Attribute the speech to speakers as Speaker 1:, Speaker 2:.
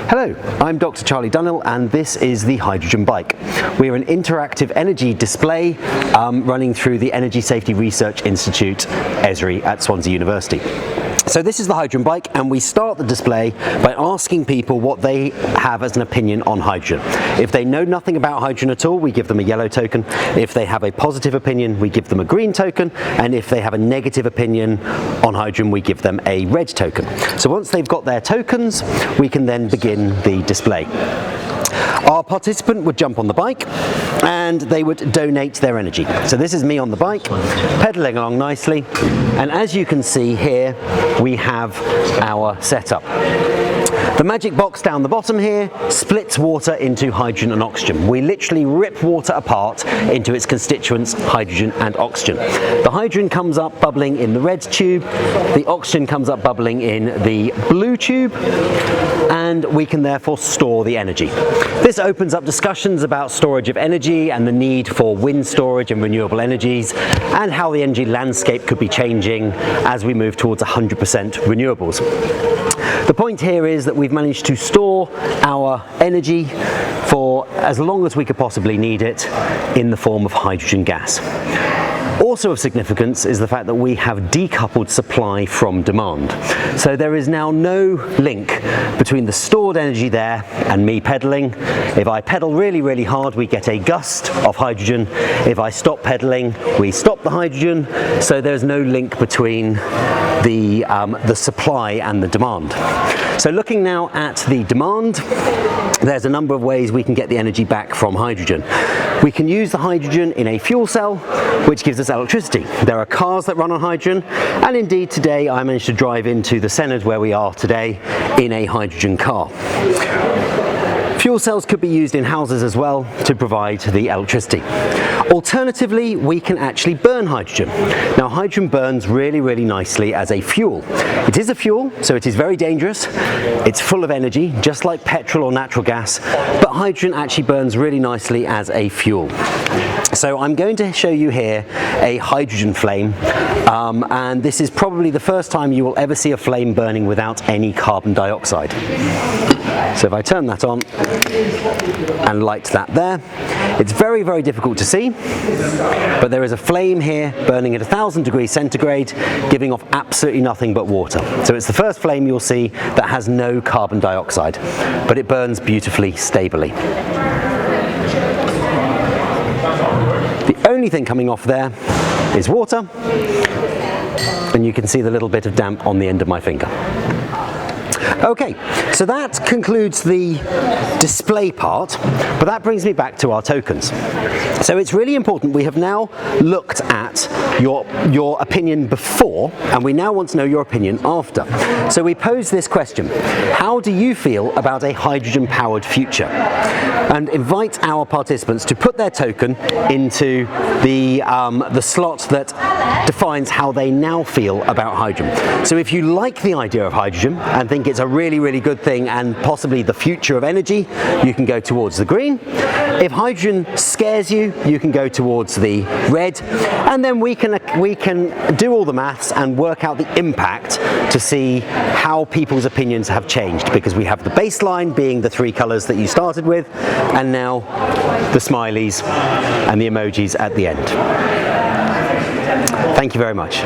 Speaker 1: Hello, I'm Dr. Charlie Dunhill and this is the Hydrogen Bike. We are an interactive energy display running through the Energy Safety Research Institute, ESRI, at Swansea University. So this is the Hydrogen Bike, and we start the display by asking people what they have as an opinion on hydrogen. If they know nothing about hydrogen at all, we give them a yellow token. If they have a positive opinion, we give them a green token. And if they have a negative opinion on hydrogen, we give them a red token. So once they've got their tokens, we can then begin the display. Our participant would jump on the bike and they would donate their energy. So this is me on the bike, pedaling along nicely, and as you can see here, we have our setup. The magic box down the bottom here splits water into hydrogen and oxygen. We literally rip water apart into its constituents, hydrogen and oxygen. The hydrogen comes up bubbling in the red tube, the oxygen comes up bubbling in the blue tube, and we can therefore store the energy. This opens up discussions about storage of energy and the need for wind storage and renewable energies, and how the energy landscape could be changing as we move towards 100% renewables. The point here is that we've managed to store our energy for as long as we could possibly need it in the form of hydrogen gas. Also of significance is the fact that we have decoupled supply from demand. So there is now no link between the stored energy there and me pedaling. If I pedal really, really hard, we get a gust of hydrogen. If I stop pedaling, we stop the hydrogen. So there's no link between the supply and the demand. So looking now at the demand, there's a number of ways we can get the energy back from hydrogen. We can use the hydrogen in a fuel cell, which gives us electricity. There are cars that run on hydrogen, and indeed today I managed to drive into the Senedd where we are today in a hydrogen car. Fuel cells could be used in houses as well to provide the electricity. Alternatively, we can actually burn hydrogen. Now, hydrogen burns really, really nicely as a fuel. It is a fuel, so it is very dangerous. It's full of energy, just like petrol or natural gas, but hydrogen actually burns really nicely as a fuel. So I'm going to show you here a hydrogen flame, and this is probably the first time you will ever see a flame burning without any carbon dioxide. So if I turn that on and light that there, it's very, very difficult to see, but there is a flame here burning at 1000 degrees centigrade, giving off absolutely nothing but water. So it's the first flame you'll see that has no carbon dioxide, but it burns beautifully, stably. The only thing coming off there is water, and you can see the little bit of damp on the end of my finger. Okay, so that concludes the display part, but that brings me back to our tokens. So it's really important. We have now looked at your opinion before, and we now want to know your opinion after. So we pose this question: how do you feel about a hydrogen-powered future? And invite our participants to put their token into the slot that defines how they now feel about hydrogen. So if you like the idea of hydrogen and think it's a really, really good thing and possibly the future of energy, you can go towards the green. If hydrogen scares you, you can go towards the red, and then we can do all the maths and work out the impact to see how people's opinions have changed, because we have the baseline being the three colours that you started with, and now the smileys and the emojis at the end. Thank you very much.